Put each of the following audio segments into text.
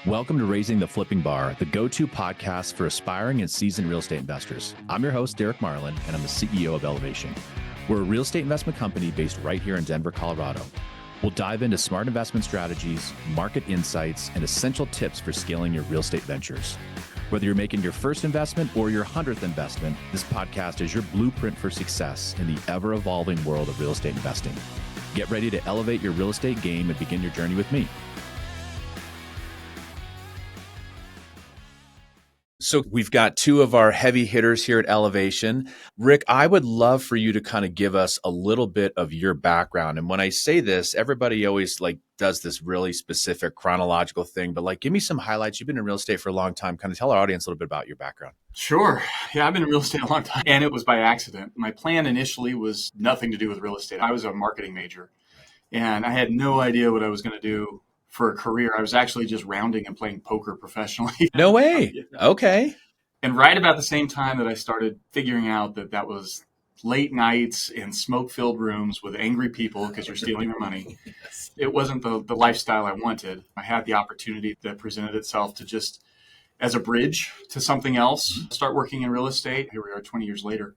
Welcome to Raising the Flipping Bar, the go-to podcast for aspiring and seasoned real estate investors. I'm your host, Derek Marlin, and I'm the CEO of Elevation. We're a real estate investment company based right here in Denver, Colorado. We'll dive into smart investment strategies, market insights, and essential tips for scaling your real estate ventures. Whether you're making your first investment or your 100th investment, this podcast is your blueprint for success in the ever-evolving world of real estate investing. Get ready to elevate your real estate game and begin your journey with me. So we've got two of our heavy hitters here at Elevation. Rick, I would love for you to kind of give us a little bit of your background. And when I say this, everybody always does this really specific chronological thing, but give me some highlights. You've been in real estate for a long time. Kind of tell our audience a little bit about your background. Sure. Yeah, I've been in real estate a long time, and it was by accident. My plan initially was nothing to do with real estate. I was a marketing major, and I had no idea what I was going to do for a career. I was actually just rounding and playing poker professionally. No way. Okay. And right about the same time that I started figuring out that was late nights in smoke-filled rooms with angry people because you're stealing their money. Yes. It wasn't the lifestyle I wanted. I had the opportunity that presented itself to just, as a bridge to something else, start working in real estate. Here we are 20 years later,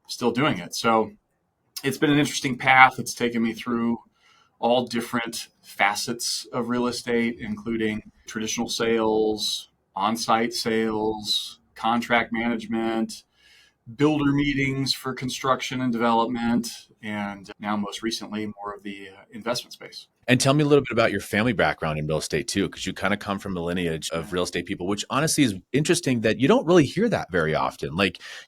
still doing it. So it's been an interesting path. It's taken me through all different facets of real estate, including traditional sales, on-site sales, contract management, builder meetings for construction and development, and now most recently, more of the investment space. And tell me a little bit about your family background in real estate too, because you kind of come from a lineage of real estate people, which honestly is interesting that you don't really hear that very often.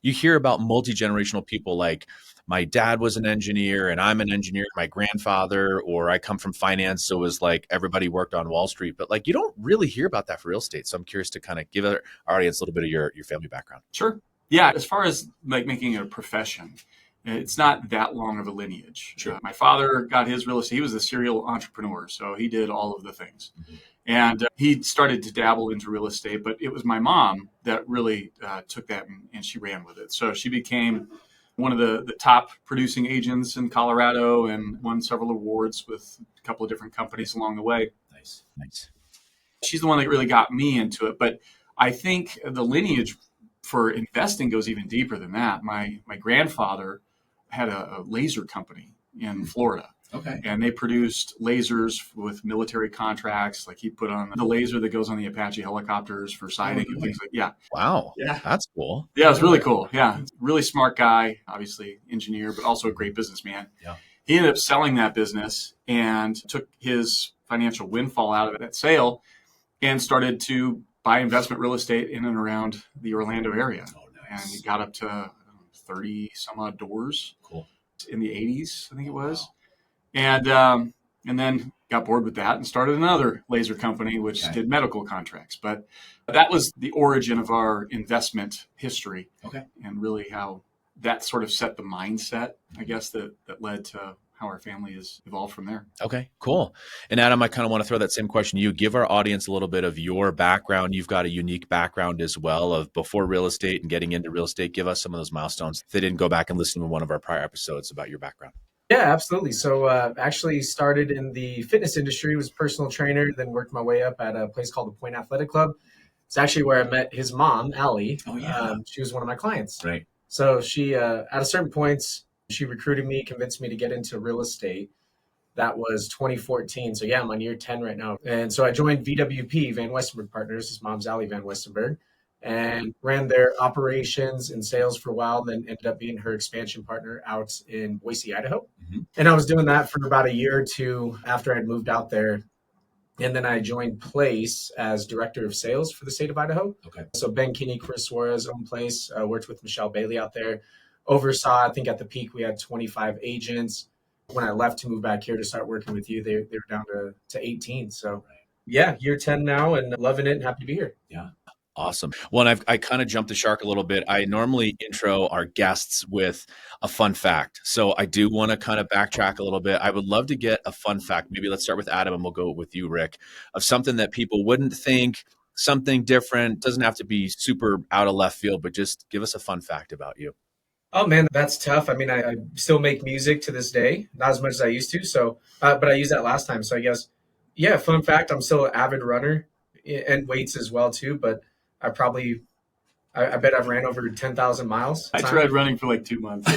You hear about multi-generational people like my dad was an engineer and I'm an engineer, my grandfather, or I come from finance. So it was everybody worked on Wall Street, but you don't really hear about that for real estate. So I'm curious to kind of give our audience a little bit of your family background. Sure. Yeah. As far as making it a profession, it's not that long of a lineage. Sure. My father got his real estate. He was a serial entrepreneur. So he did all of the things. Mm-hmm. And he started to dabble into real estate, but it was my mom that really took that and she ran with it. So she became one of the top producing agents in Colorado and won several awards with a couple of different companies along the way. Nice. She's the one that really got me into it. But I think the lineage for investing goes even deeper than that. My grandfather had a laser company in Florida. Okay. And they produced lasers with military contracts. He put on the laser that goes on the Apache helicopters for sighting and things like that. Yeah. Wow. Yeah. That's cool. Yeah, it's really cool. Yeah. Really smart guy, obviously engineer, but also a great businessman. Yeah. He ended up selling that business and took his financial windfall out of that sale and started to buy investment real estate in and around the Orlando area. Oh, nice. And he got up to 30 some odd doors. Cool. In the 80s, I think it was. Wow. And then got bored with that and started another laser company, which did medical contracts. But that was the origin of our investment history. Okay. And really how that sort of set the mindset, I guess, that led to how our family has evolved from there. Okay, cool. And Adam, I kind of want to throw that same question to you. Give our audience a little bit of your background. You've got a unique background as well of before real estate and getting into real estate. Give us some of those milestones. If they didn't go back and listen to one of our prior episodes about your background. Yeah, absolutely. So actually started in the fitness industry, was a personal trainer, then worked my way up at a place called the Point Athletic Club. It's actually where I met his mom, Allie. Oh, yeah. She was one of my clients. Right. So she, at a certain point, she recruited me, convinced me to get into real estate. That was 2014. So yeah, I'm on year 10 right now. And so I joined VWP, Van Westenberg Partners. His mom's Allie Van Westenberg. And ran their operations and sales for a while, then ended up being her expansion partner out in Boise, Idaho. Mm-hmm. And I was doing that for about a year or two after I'd moved out there. And then I joined Place as director of sales for the state of Idaho. Okay. So Ben Kinney, Chris Suarez owned Place, worked with Michelle Bailey out there, oversaw, I think at the peak, we had 25 agents. When I left to move back here to start working with you, they were down to 18. So yeah, year 10 now and loving it and happy to be here. Yeah. Awesome. Well, and I kind of jumped the shark a little bit. I normally intro our guests with a fun fact. So I do want to kind of backtrack a little bit. I would love to get a fun fact. Maybe let's start with Adam and we'll go with you, Rick, of something that people wouldn't think, something different. Doesn't have to be super out of left field, but just give us a fun fact about you. Oh man, that's tough. I mean, I still make music to this day, not as much as I used to. So, but I used that last time. So I guess, yeah, fun fact, I'm still an avid runner. and weights as well too. But I bet I've ran over 10,000 miles. I tried running for like 2 months.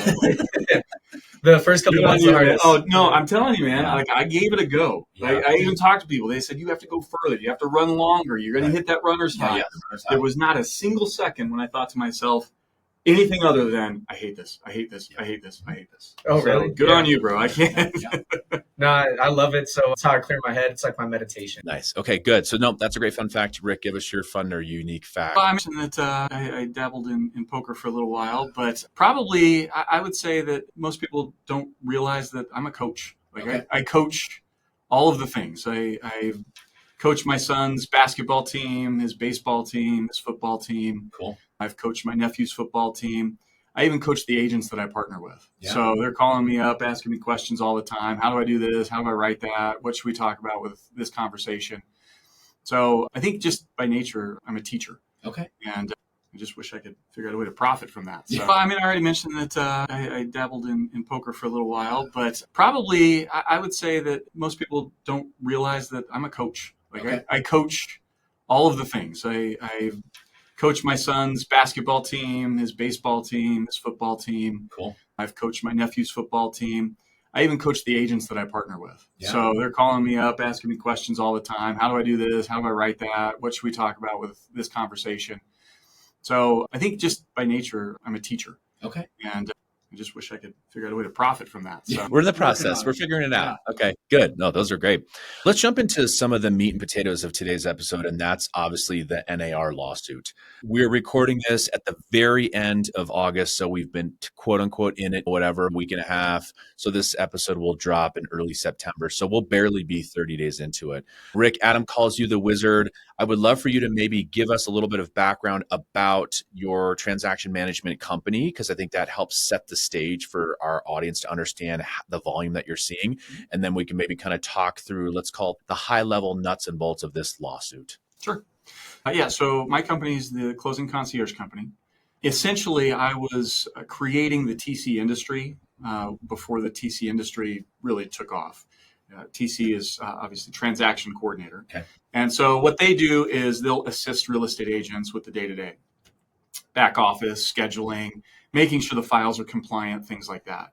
The first couple months are hardest. Oh no, I'm telling you, man. Yeah. Like I gave it a go. Yeah. I even talked to people. They said you have to go further. You have to run longer. You're going to hit that runner's high. There was not a single second when I thought to myself anything other than I hate this. I hate this. I hate this. I hate this. Oh, So, really? Good on you, bro. I can't. No, I love it. So it's how I clear my head. It's like my meditation. Nice. Okay, good. So, no, that's a great fun fact. Rick, give us your fun or unique fact. Well, I mentioned that I dabbled in poker for a little while, but probably I would say that most people don't realize that I'm a coach. Like I coach all of the things. I coach my son's basketball team, his baseball team, his football team. Cool. I've coached my nephew's football team. I even coach the agents that I partner with. Yeah. So they're calling me up, asking me questions all the time. How do I do this? How do I write that? What should we talk about with this conversation? So I think just by nature, I'm a teacher. Okay. And I just wish I could figure out a way to profit from that. So, Yeah. I mean, I already mentioned that I dabbled in poker for a little while, but probably I would say that most people don't realize that I'm a coach. Like I coach all of the things. I coached my son's basketball team, his baseball team, his football team. Cool. I've coached my nephew's football team. I even coach the agents that I partner with. Yeah. So they're calling me up, asking me questions all the time. How do I do this? How do I write that? What should we talk about with this conversation? So I think just by nature, I'm a teacher. Okay. And I just wish I could figure out a way to profit from that. So We're in the process. We're figuring it out. Okay, good. No, those are great. Let's jump into some of the meat and potatoes of today's episode, and that's obviously the NAR lawsuit. We're recording this at the very end of August, so we've been quote unquote in it, whatever, week and a half. So this episode will drop in early September. So we'll barely be 30 days into it. Rick, Adam calls you the wizard. I would love for you to maybe give us a little bit of background about your transaction management company, because I think that helps set the stage for our audience to understand the volume that you're seeing. And then we can maybe kind of talk through, let's call it the high level nuts and bolts of this lawsuit. Sure. So my company is the Closing Concierge Company. Essentially, I was creating the TC industry before the TC industry really took off. TC is obviously transaction coordinator. Okay. And so what they do is they'll assist real estate agents with the day-to-day back office, scheduling, making sure the files are compliant, things like that.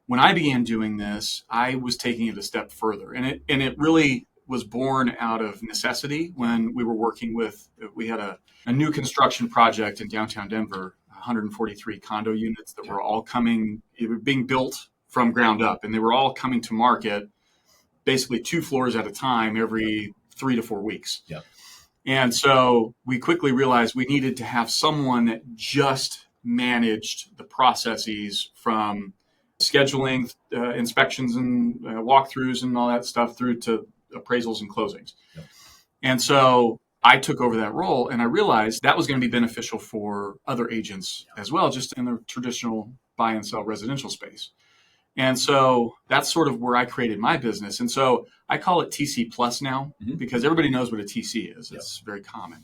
When I began doing this, I was taking it a step further. And it really was born out of necessity when we were working with, we had a new construction project in downtown Denver, 143 condo units that were all being built from ground up. And they were all coming to market basically 2 floors at a time every 3 to 4 weeks. Yep. And so we quickly realized we needed to have someone that just managed the processes from scheduling inspections and walkthroughs and all that stuff through to appraisals and closings. Yep. And so I took over that role, and I realized that was going to be beneficial for other agents as well, just in the traditional buy and sell residential space. And so that's sort of where I created my business. And so I call it TC Plus now because everybody knows what a TC is. It's very common.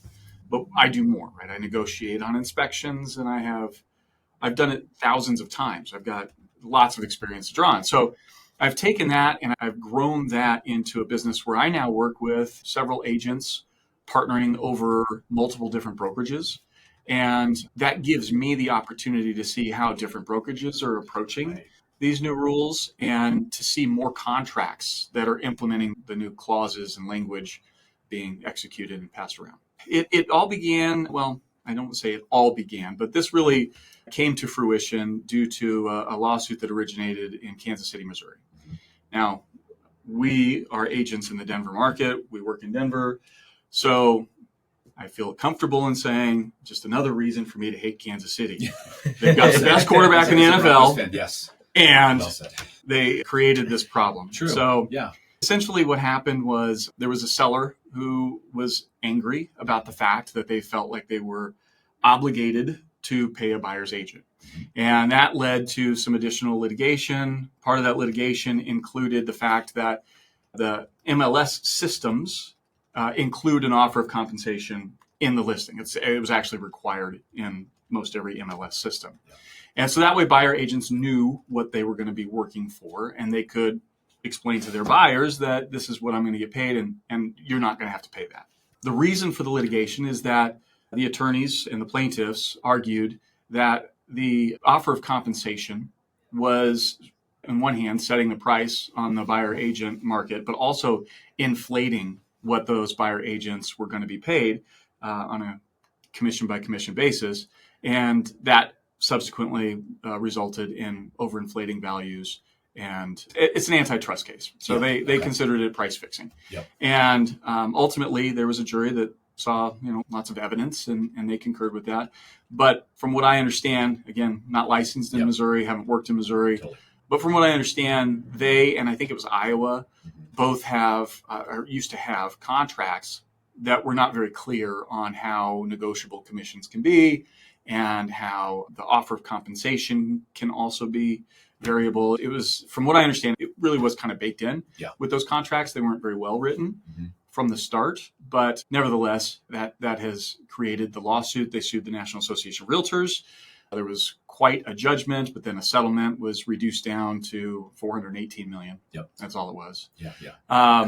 But I do more, right? I negotiate on inspections, and I've done it thousands of times. I've got lots of experience to draw on. So I've taken that and I've grown that into a business where I now work with several agents partnering over multiple different brokerages. And that gives me the opportunity to see how different brokerages are approaching these new rules and to see more contracts that are implementing the new clauses and language being executed and passed around. It all began, well, I don't say it all began, but this really came to fruition due to a lawsuit that originated in Kansas City, Missouri. Now, we are agents in the Denver market. We work in Denver. So I feel comfortable in saying just another reason for me to hate Kansas City. They've got the best quarterback in the NFL. Yes. And Well said. they created this problem. True. So Yeah. essentially what happened was there was a seller who was angry about the fact that they felt like they were obligated to pay a buyer's agent. And that led to some additional litigation. Part of that litigation included the fact that the MLS systems include an offer of compensation in the listing. It was actually required in most every MLS system. Yeah. And so that way buyer agents knew what they were going to be working for, and they could explain to their buyers that this is what I'm going to get paid, and you're not going to have to pay that. The reason for the litigation is that the attorneys and the plaintiffs argued that the offer of compensation was, on one hand, setting the price on the buyer agent market, but also inflating what those buyer agents were going to be paid on a commission by commission basis. And that subsequently resulted in overinflating values. And it's an antitrust case. So they considered it price fixing. Yep. And ultimately, there was a jury that saw lots of evidence, and they concurred with that. But from what I understand, again, not licensed in Missouri, haven't worked in Missouri, but from what I understand, they, and I think it was Iowa, both have or used to have contracts that were not very clear on how negotiable commissions can be and how the offer of compensation can also be variable. It was, from what I understand, it really was kind of baked in with those contracts. They weren't very well written from the start, but nevertheless, that has created the lawsuit. They sued the National Association of Realtors. There was quite a judgment, but then a settlement was reduced down to $418 million. Yep. That's all it was. A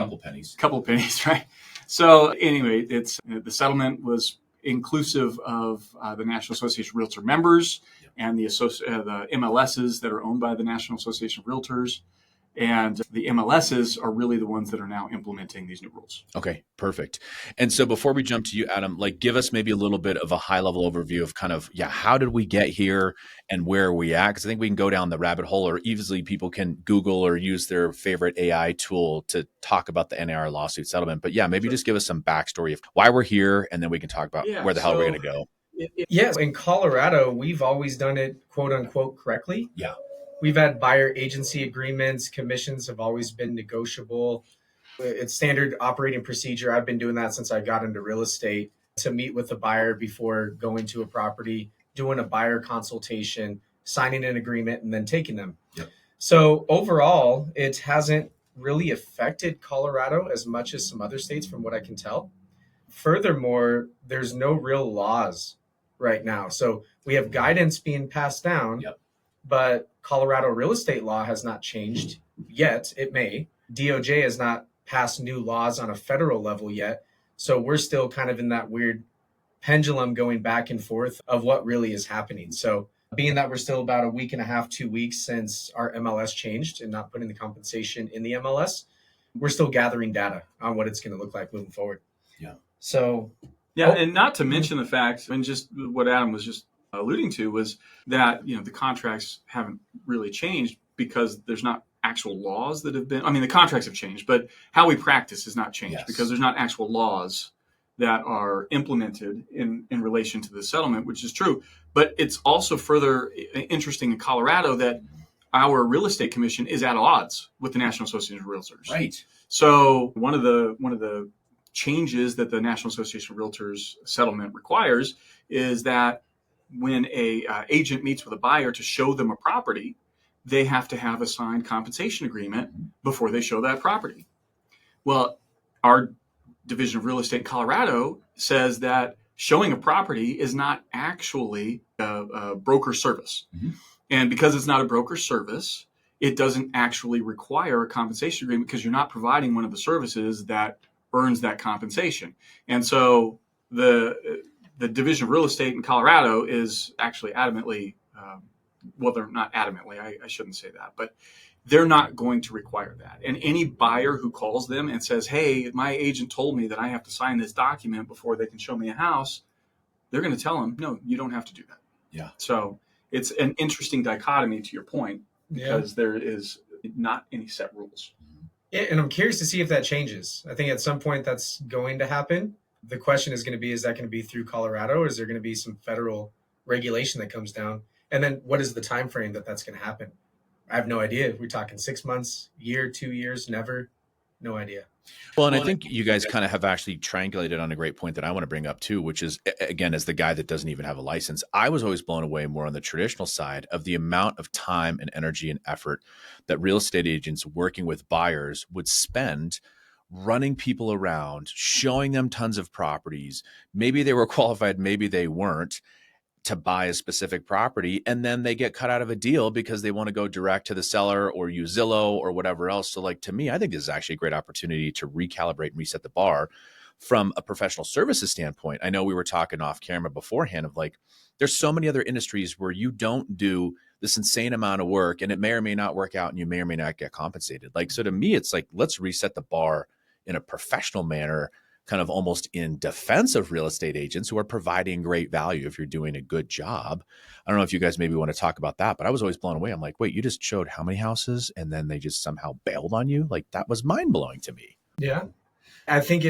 couple pennies, right? So anyway, the settlement was inclusive of the National Association of Realtor members and the MLSs that are owned by the National Association of Realtors. And the MLSs are really the ones that are now implementing these new rules. Okay, perfect. And so before we jump to you, Adam, give us maybe a little bit of a high level overview of kind of, how did we get here and where are we at? Because I think we can go down the rabbit hole, or easily people can Google or use their favorite AI tool to talk about the NAR lawsuit settlement. But maybe just give us some backstory of why we're here, and then we can talk about where the hell we're going to go. Yes, in Colorado, we've always done it, quote unquote, correctly. Yeah. We've had buyer agency agreements. Commissions have always been negotiable. It's standard operating procedure. I've been doing that since I got into real estate, to meet with the buyer before going to a property, doing a buyer consultation, signing an agreement, and then taking them. Yep. So overall, it hasn't really affected Colorado as much as some other states, from what I can tell. Furthermore, there's no real laws right now. So we have guidance being passed down. Yep. But Colorado real estate law has not changed yet. It may. DOJ has not passed new laws on a federal level yet. So we're still kind of in that weird pendulum going back and forth of what really is happening. So being that we're still about a week and a half, 2 weeks since our MLS changed and not putting the compensation in the MLS, we're still gathering data on what it's going to look like moving forward. Yeah. So. Yeah. And not to mention the fact, and just what Adam was just alluding to, was that the contracts haven't really changed because there's not actual laws that have been. I mean, the contracts have changed, but how we practice has not changed because there's not actual laws that are implemented in relation to the settlement, which is true. But it's also further interesting in Colorado that our real estate commission is at odds with the National Association of Realtors. Right. So one of the changes that the National Association of Realtors settlement requires is that when a agent meets with a buyer to show them a property, they have to have a signed compensation agreement before they show that property. Well, our division of real estate in Colorado says that showing a property is not actually a broker service. Mm-hmm. And because it's not a broker service, it doesn't actually require a compensation agreement because you're not providing one of the services that earns that compensation. And so the Division of Real Estate in Colorado is actually adamantly, well, they're not adamantly, I shouldn't say that, but they're not going to require that. And any buyer who calls them and says, hey, my agent told me that I have to sign this document before they can show me a house, they're going to tell them, no, you don't have to do that. Yeah. So it's an interesting dichotomy to your point, because there is not any set rules. Yeah, and I'm curious to see if that changes. I think at some point that's going to happen. The question is going to be, is that going to be through Colorado, or is there going to be some federal regulation that comes down? And then what is the time frame that that's going to happen? I have no idea. We're talking 6 months, year, 2 years, never, no idea. Well, and I think you guys kind of have actually triangulated on a great point that I want to bring up too, which is, again, as the guy that doesn't even have a license, I was always blown away more on the traditional side of the amount of time and energy and effort that real estate agents working with buyers would spend running people around, showing them tons of properties. Maybe they were qualified, maybe they weren't, to buy a specific property, and then they get cut out of a deal because they want to go direct to the seller or use Zillow or whatever else. So to me, I think this is actually a great opportunity to recalibrate and reset the bar from a professional services standpoint, I know we were talking off camera beforehand of like, there's so many other industries where you don't do this insane amount of work and it may or may not work out and you may or may not get compensated. Like, so to me, it's like, let's reset the bar in a professional manner, kind of almost in defense of real estate agents who are providing great value if you're doing a good job. I don't know if you guys maybe want to talk about that, but I was always blown away. I'm like, wait, you just showed how many houses and then they just somehow bailed on you? Like, that was mind blowing to me. Yeah. I think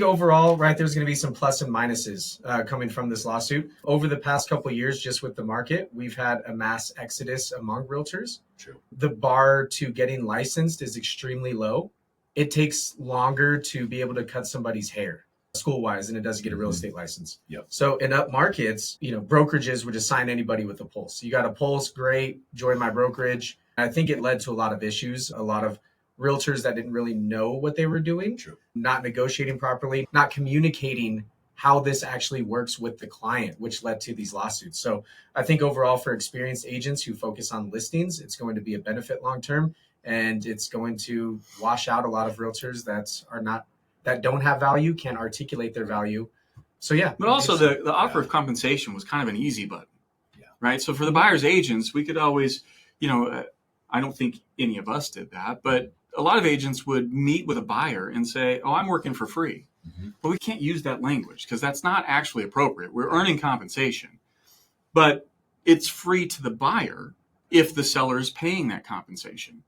overall, right, there's going to be some plus and minuses coming from this lawsuit. Over the past couple of years, just with the market, we've had a mass exodus among realtors. True. The bar to getting licensed is extremely low. It takes longer to be able to cut somebody's hair school-wise than it does to get a real estate license. Yep. So in up markets, brokerages would just sign anybody with a pulse. You got a pulse, great, join my brokerage. I think it led to a lot of issues, a lot of realtors that didn't really know what they were doing, True. Not negotiating properly, not communicating how this actually works with the client, which led to these lawsuits. So I think overall for experienced agents who focus on listings, it's going to be a benefit long-term, and it's going to wash out a lot of realtors that don't have value, can't articulate their value. So yeah. But also the offer of compensation was kind of an easy button, right? So for the buyer's agents, we could always, I don't think any of us did that, but a lot of agents would meet with a buyer and say, oh, I'm working for free. Mm-hmm. But we can't use that language because that's not actually appropriate. We're earning compensation, but it's free to the buyer if the seller is paying that compensation.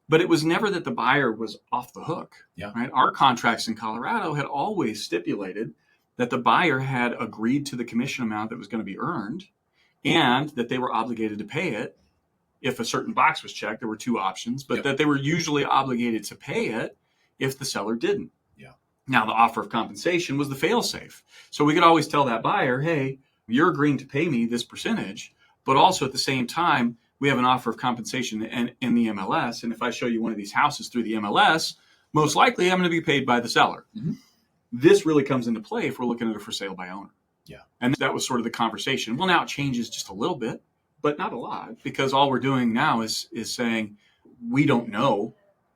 But it was never that the buyer was off the hook. Yeah. Right? Our contracts in Colorado had always stipulated that the buyer had agreed to the commission amount that was going to be earned and that they were obligated to pay it. If a certain box was checked, there were two options, but that they were usually obligated to pay it if the seller didn't. Yeah. Now, the offer of compensation was the fail-safe. So we could always tell that buyer, hey, you're agreeing to pay me this percentage, but also at the same time, we have an offer of compensation in the MLS. And if I show you one of these houses through the MLS, most likely I'm going to be paid by the seller. Mm-hmm. This really comes into play if we're looking at a for sale by owner. Yeah. And that was sort of the conversation. Well, now it changes just a little bit, but not a lot, because all we're doing now is saying we don't know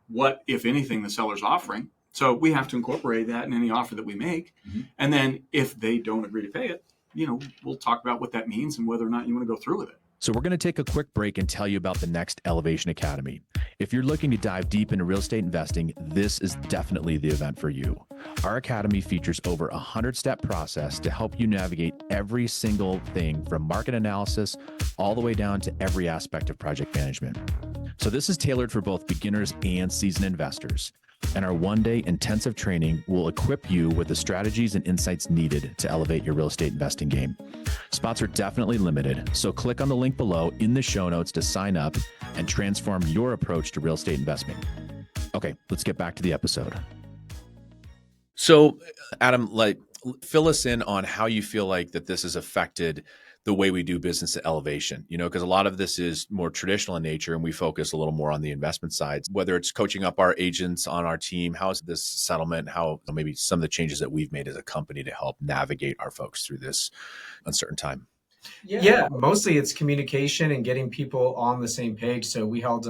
what, if anything, the seller's offering. So we have to incorporate that in any offer that we make. Mm-hmm. And then if they don't agree to pay it, we'll talk about what that means and whether or not you want to go through with it. So we're going to take a quick break and tell you about the Next Elevation Academy. If you're looking to dive deep into real estate investing, this is definitely the event for you. Our academy features over 100-step process to help you navigate every single thing from market analysis all the way down to every aspect of project management. So this is tailored for both beginners and seasoned investors. And our one-day intensive training will equip you with the strategies and insights needed to elevate your real estate investing game. Spots are definitely limited, so click on the link below in the show notes to sign up and transform your approach to real estate investment. Okay, let's get back to the episode. So, Adam, fill us in on how you feel like that this has affected the way we do business at Elevation, because a lot of this is more traditional in nature and we focus a little more on the investment side, whether it's coaching up our agents on our team. How is this settlement? How maybe some of the changes that we've made as a company to help navigate our folks through this uncertain time? Yeah, mostly it's communication and getting people on the same page. So we held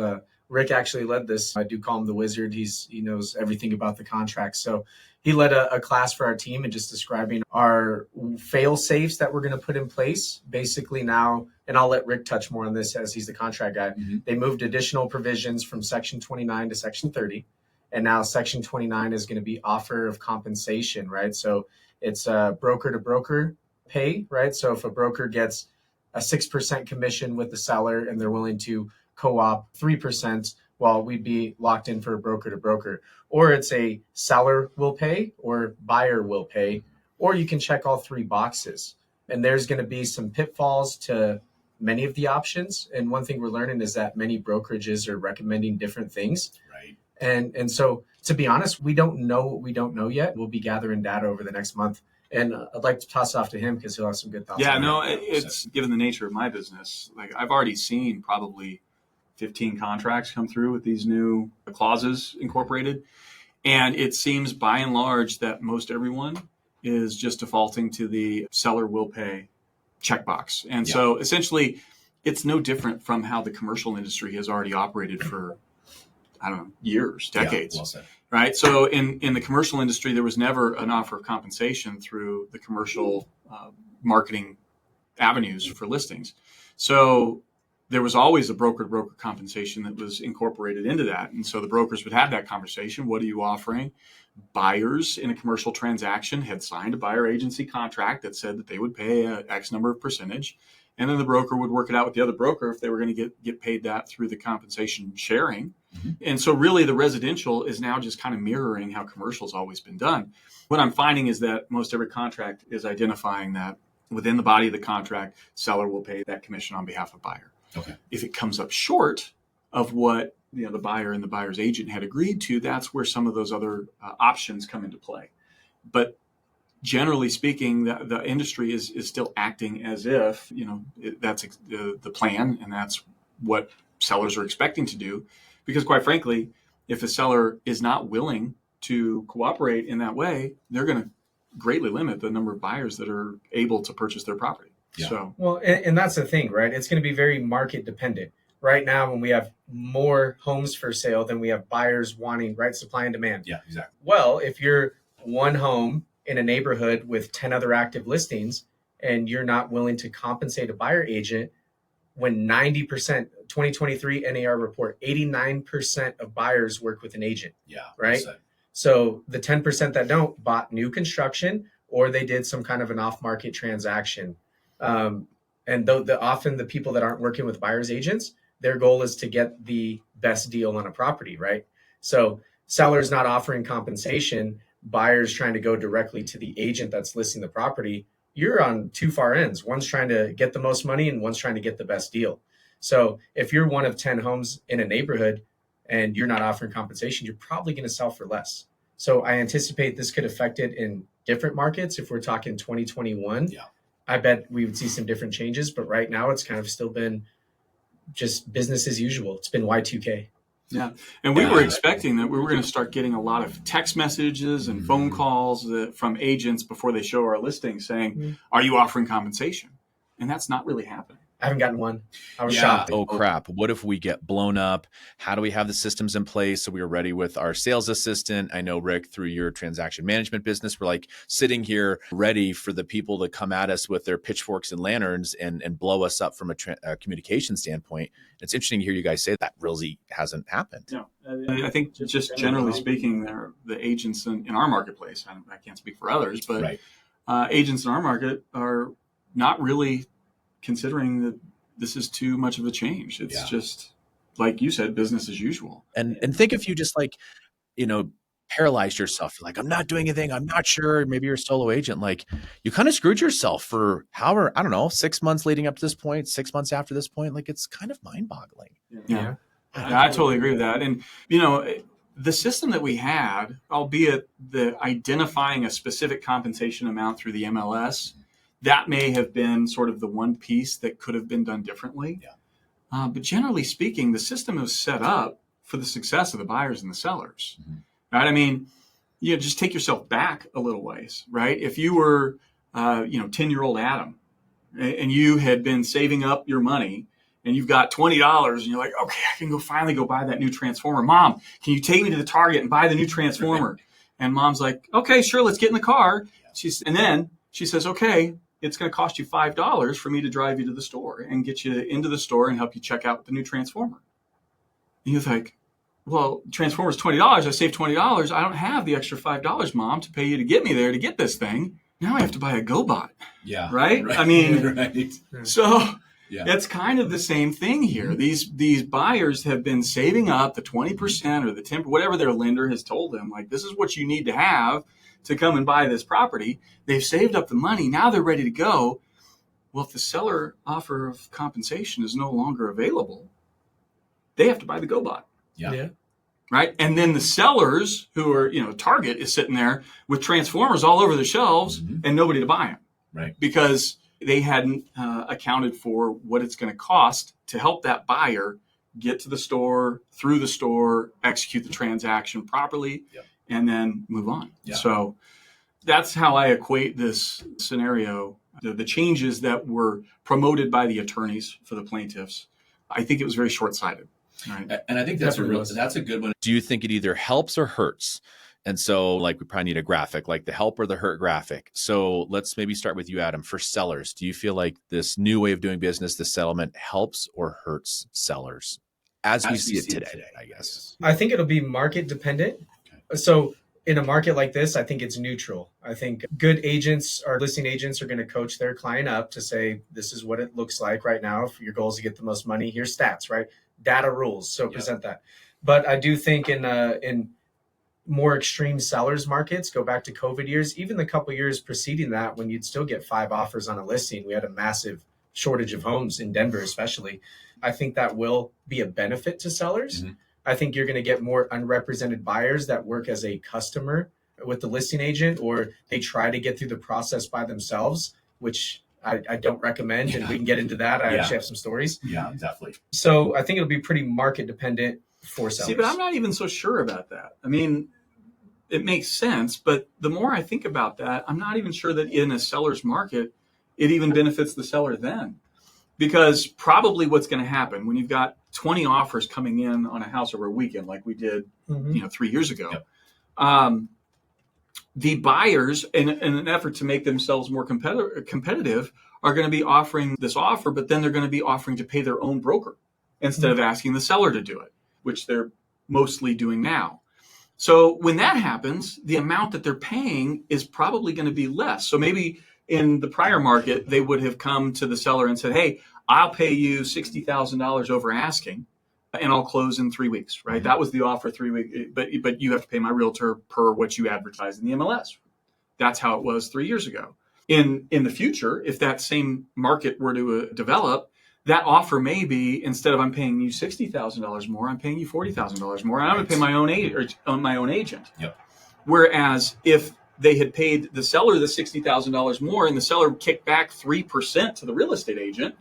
Rick actually led this. I do call him the wizard. He knows everything about the contract. So he led a class for our team and just describing our fail safes that we're going to put in place. Basically now, and I'll let Rick touch more on this as he's the contract guy. Mm-hmm. They moved additional provisions from Section 29 to Section 30. And now Section 29 is going to be offer of compensation, right? So it's broker to broker pay, right? So if a broker gets a 6% commission with the seller and they're willing to co-op 3%, well, we'd be locked in for a broker to broker. Or it's a seller will pay or buyer will pay, or you can check all three boxes. And there's going to be some pitfalls to many of the options. And one thing we're learning is that many brokerages are recommending different things. Right. And so to be honest, we don't know what we don't know yet. We'll be gathering data over the next month. And I'd like to toss it off to him because he'll have some good thoughts. Yeah, no, it's given the nature of my business. Like I've already seen probably 15 contracts come through with these new clauses incorporated. And it seems by and large that most everyone is just defaulting to the seller will pay checkbox. And so essentially it's no different from how the commercial industry has already operated for, years, decades. Yeah, well said. right? So in the commercial industry, there was never an offer of compensation through the commercial marketing avenues for listings. So there was always a broker-to-broker compensation that was incorporated into that. And so the brokers would have that conversation. What are you offering? Buyers in a commercial transaction had signed a buyer agency contract that said that they would pay a X number of percentage. And then the broker would work it out with the other broker if they were going to get paid that through the compensation sharing. Mm-hmm. And so really the residential is now just kind of mirroring how commercial's always been done. What I'm finding is that most every contract is identifying that within the body of the contract, seller will pay that commission on behalf of buyer. Okay. If it comes up short of what the buyer and the buyer's agent had agreed to, that's where some of those other options come into play. But generally speaking, the industry is still acting as if that's the plan and that's what sellers are expecting to do. Because quite frankly, if a seller is not willing to cooperate in that way, they're going to greatly limit the number of buyers that are able to purchase their property. Yeah. So, well, and that's the thing, right? It's going to be very market dependent. Right now, when we have more homes for sale than we have buyers wanting, right? Supply and demand. Yeah, exactly. Well, if you're one home in a neighborhood with 10 other active listings and you're not willing to compensate a buyer agent, when 90%, 2023 NAR report, 89% of buyers work with an agent. Yeah. Right. So the 10% that don't bought new construction or they did some kind of an off-market transaction. And often the people that aren't working with buyer's agents, their goal is to get the best deal on a property, right? So sellers not offering compensation, buyers trying to go directly to the agent that's listing the property. You're on two far ends. One's trying to get the most money and one's trying to get the best deal. So if you're one of 10 homes in a neighborhood and you're not offering compensation, you're probably going to sell for less. So I anticipate this could affect it in different markets. If we're talking 2021, I bet we would see some different changes. But right now it's kind of still been just business as usual. It's been Y2K. Yeah. And we were expecting that we were going to start getting a lot of text messages and phone calls from agents before they show our listing saying, are you offering compensation? And that's not really happening. I haven't gotten one. I was shocked. Oh, crap. What if we get blown up? How do we have the systems in place so we are ready with our sales assistant? I know, Rick, through your transaction management business, we're like sitting here ready for the people to come at us with their pitchforks and lanterns and blow us up from a communication standpoint. It's interesting to hear you guys say that really hasn't happened. No, I think just generally speaking, the agents in our marketplace, I can't speak for others, but agents in our market are not really considering that this is too much of a change. It's just, like you said, business as usual. And think if you just paralyzed yourself. You're like, I'm not doing anything. I'm not sure. Maybe you're a solo agent. Like you kind of screwed yourself for however, I don't know, 6 months leading up to this point, 6 months after this point. Like it's kind of mind boggling. Yeah, I totally agree with that. And, the system that we had, albeit the identifying a specific compensation amount through the MLS, that may have been sort of the one piece that could have been done differently. Yeah. But generally speaking, the system was set up for the success of the buyers and the sellers. Mm-hmm. Right? I mean, just take yourself back a little ways, right? If you were, 10-year-old Adam and you had been saving up your money and you've got $20 and you're like, okay, I can finally go buy that new transformer. Mom, can you take me to the Target and buy the new transformer? And mom's like, okay, sure, let's get in the car. And then she says, okay, it's going to cost you $5 for me to drive you to the store and get you into the store and help you check out the new transformer. And you're like, well, transformer's $20. I saved $20. I don't have the extra $5, Mom, to pay you to get me there to get this thing. Now I have to buy a GoBot. Yeah. Right? I mean, so it's kind of the same thing here. These buyers have been saving up the 20% or the 10%, whatever their lender has told them. Like, this is what you need to have to come and buy this property. They've saved up the money. Now they're ready to go. Well, if the seller offer of compensation is no longer available, they have to buy the GoBot. Yeah. Right. And then the sellers who are, Target is sitting there with transformers all over the shelves and nobody to buy them. Right. Because they hadn't accounted for what it's going to cost to help that buyer get to the store, through the store, execute the transaction properly, and then move on. Yeah. So that's how I equate this scenario. The changes that were promoted by the attorneys for the plaintiffs, I think it was very short-sighted. Right. And I think that's Definitely that's a good one. Do you think it either helps or hurts? And so like we probably need a graphic, like the help or the hurt graphic. So let's maybe start with you, Adam. For sellers, do you feel like this new way of doing business, the settlement, helps or hurts sellers as we see it today, I guess? I think it'll be market dependent. So in a market like this, I think it's neutral. I think good agents or listing agents are going to coach their client up to say, this is what it looks like right now. If your goal is to get the most money, here's stats, right? Data rules. So present that. But I do think in more extreme sellers markets, go back to COVID years, even the couple years preceding that, when you'd still get 5 offers on a listing, we had a massive shortage of homes in Denver, especially. I think that will be a benefit to sellers. Mm-hmm. I think you're going to get more unrepresented buyers that work as a customer with the listing agent, or they try to get through the process by themselves, which I don't recommend. And we can get into that. I actually have some stories. Yeah, definitely. So I think it'll be pretty market dependent for sellers. See, but I'm not even so sure about that. I mean, it makes sense, but the more I think about that, I'm not even sure that in a seller's market, it even benefits the seller then. Because probably what's going to happen when you've got 20 offers coming in on a house over a weekend, like we did, 3 years ago, the buyers, in an effort to make themselves more competitive, are going to be offering this offer, but then they're going to be offering to pay their own broker instead of asking the seller to do it, which they're mostly doing now. So when that happens, the amount that they're paying is probably going to be less. So maybe in the prior market, they would have come to the seller and said, hey, I'll pay you $60,000 over asking, and I'll close in 3 weeks, right? That was the offer, 3 weeks, but you have to pay my realtor per what you advertised in the MLS. That's how it was 3 years ago. In the future, if that same market were to develop, that offer may be, instead of I'm paying you $60,000 more, I'm paying you $40,000 more, and I'm going to pay my own agent. Yep. Whereas if they had paid the seller the $60,000 more and the seller kicked back 3% to the real estate agent,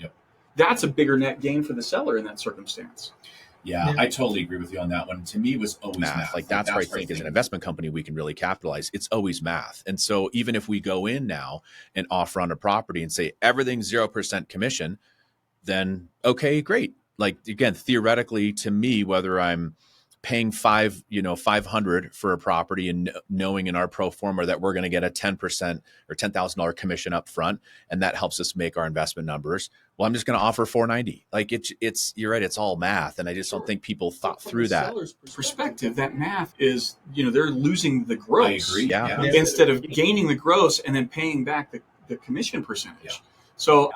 that's a bigger net gain for the seller in that circumstance. Yeah, I totally agree with you on that one. To me, it was always math. Like that's where I think as an investment company, we can really capitalize. It's always math. And so even if we go in now and offer on a property and say everything's 0% commission, then okay, great. Like again, theoretically, to me, whether I'm paying $500 for a property and knowing in our pro forma that we're going to get a 10% or $10,000 commission up front, and that helps us make our investment numbers. Well, I'm just going to offer $490. Like it's you're right. It's all math. And I just don't think people thought through that. From the seller's perspective, that math is, they're losing the gross. I agree. Yeah. Instead of gaining the gross and then paying back the commission percentage. Yeah. So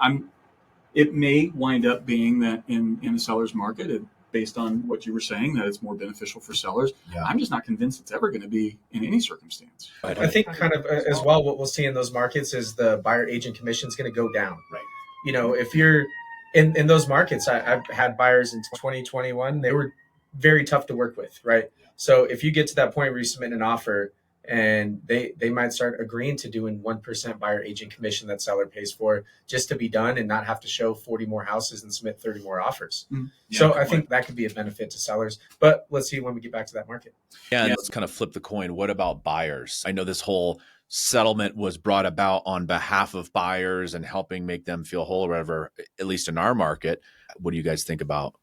it may wind up being that in a seller's market, based on what you were saying, that it's more beneficial for sellers. Yeah. I'm just not convinced it's ever going to be in any circumstance. I think kind of as well, what we'll see in those markets is the buyer agent commission is going to go down. Right. If you're in those markets, I've had buyers in 2021, they were very tough to work with. Right. Yeah. So if you get to that point where you submit an offer and they might start agreeing to doing 1% buyer agent commission that seller pays for just to be done and not have to show 40 more houses and submit 30 more offers. Yeah, so I think that could be a benefit to sellers, but let's see when we get back to that market. Yeah, and let's kind of flip the coin. What about buyers? I know this whole settlement was brought about on behalf of buyers and helping make them feel whole or whatever, at least in our market. What do you guys think about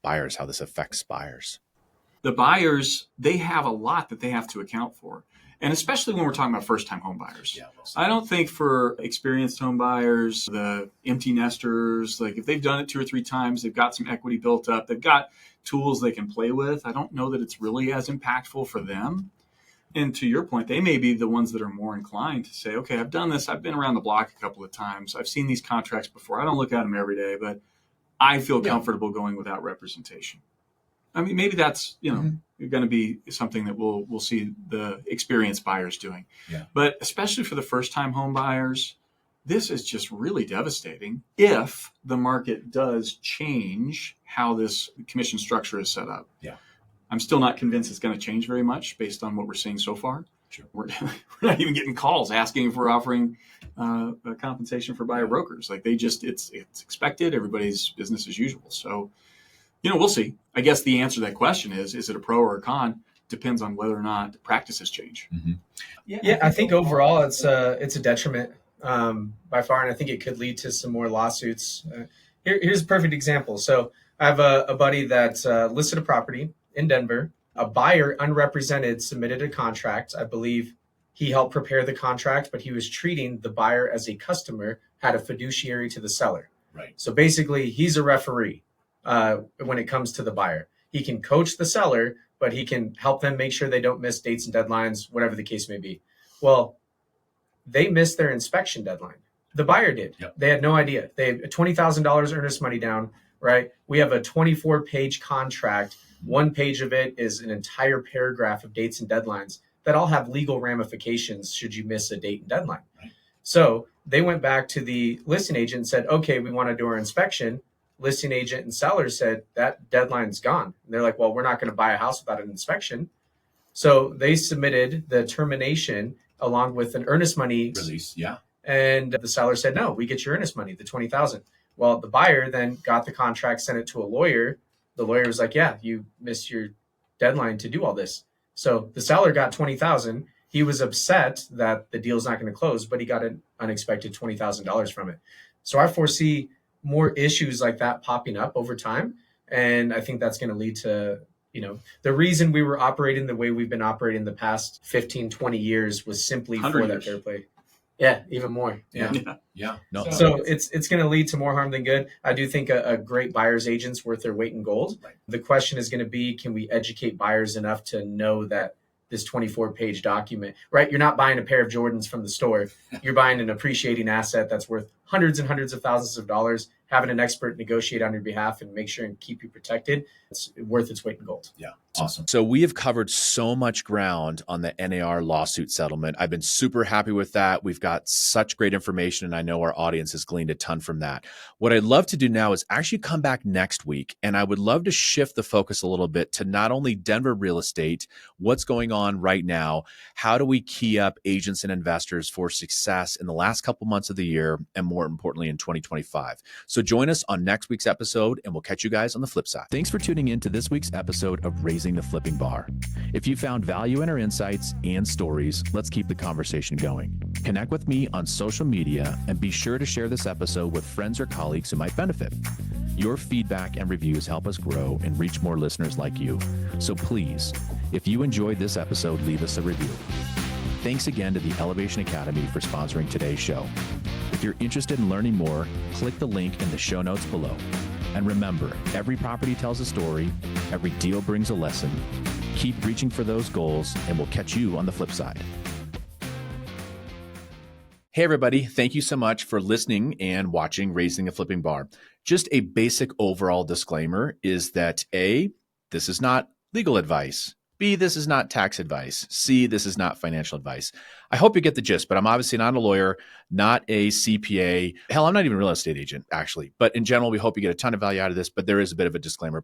buyers, how this affects buyers? The buyers, they have a lot that they have to account for. And especially when we're talking about first-time home buyers. Yeah, I don't think for experienced home buyers, the empty nesters, like if they've done it 2 or 3 times, they've got some equity built up, they've got tools they can play with. I don't know that it's really as impactful for them. And to your point, they may be the ones that are more inclined to say, okay, I've done this. I've been around the block a couple of times. I've seen these contracts before. I don't look at them every day, but I feel comfortable going without representation. I mean, maybe that's, going to be something that we'll see the experienced buyers doing. Yeah. But especially for the first-time home buyers, this is just really devastating if the market does change how this commission structure is set up. Yeah. I'm still not convinced it's going to change very much based on what we're seeing so far. Sure. We're not even getting calls asking if we're offering a compensation for buyer brokers. Like it's expected. Everybody's business as usual. So, we'll see. I guess the answer to that question is it a pro or a con? Depends on whether or not practices change. Mm-hmm. Yeah, I think overall it's a detriment by far, and I think it could lead to some more lawsuits. Here's a perfect example. So I have a buddy that listed a property in Denver. A buyer, unrepresented, submitted a contract. I believe he helped prepare the contract, but he was treating the buyer as a customer, had a fiduciary to the seller. Right. So basically, he's a referee when it comes to the buyer. He can coach the seller, but he can help them make sure they don't miss dates and deadlines, whatever the case may be. Well, they missed their inspection deadline. The buyer did. Yep. They had no idea. They had $20,000 earnest money down, right? We have a 24-page contract. One page of it is an entire paragraph of dates and deadlines that all have legal ramifications should you miss a date and deadline. Right. So they went back to the listing agent and said, okay, we want to do our inspection. Listing agent and seller said that deadline's gone. And they're like, well, we're not going to buy a house without an inspection. So they submitted the termination along with an earnest money Release. Yeah. And the seller said, no, we get your earnest money, the $20,000. Well, the buyer then got the contract, sent it to a lawyer. The lawyer was like, yeah, you missed your deadline to do all this. So the seller got $20,000. He was upset that the deal's not going to close, but he got an unexpected $20,000 from it. So I foresee more issues like that popping up over time. And I think that's going to lead to, the reason we were operating the way we've been operating the past 15, 20 years was simply for that fair play. Yeah, even more. Yeah. No. So it's going to lead to more harm than good. I do think a great buyer's agent's worth their weight in gold. Right. The question is going to be, can we educate buyers enough to know that this 24-page document, right? You're not buying a pair of Jordans from the store. You're buying an appreciating asset that's worth hundreds and hundreds of thousands of dollars. Having an expert negotiate on your behalf and make sure and keep you protected, it's worth its weight in gold. Yeah. Awesome. So we have covered so much ground on the NAR lawsuit settlement. I've been super happy with that. We've got such great information, and I know our audience has gleaned a ton from that. What I'd love to do now is actually come back next week, and I would love to shift the focus a little bit to not only Denver real estate, what's going on right now, how do we key up agents and investors for success in the last couple months of the year, and more importantly in 2025. So join us on next week's episode, and we'll catch you guys on the flip side. Thanks for tuning in to this week's episode of Raising the Flipping Bar. If you found value in our insights and stories, let's keep the conversation going. Connect with me on social media and be sure to share this episode with friends or colleagues who might benefit. Your feedback and reviews help us grow and reach more listeners like you. So please, if you enjoyed this episode, leave us a review. Thanks again to the Elevation Academy for sponsoring today's show. If you're interested in learning more, click the link in the show notes below. And remember, every property tells a story, every deal brings a lesson. Keep reaching for those goals, and we'll catch you on the flip side. Hey, everybody. Thank you so much for listening and watching Raising the Flipping Bar. Just a basic overall disclaimer is that A, this is not legal advice. B, this is not tax advice. C, this is not financial advice. I hope you get the gist, but I'm obviously not a lawyer, not a CPA. Hell, I'm not even a real estate agent, actually. But in general, we hope you get a ton of value out of this, but there is a bit of a disclaimer.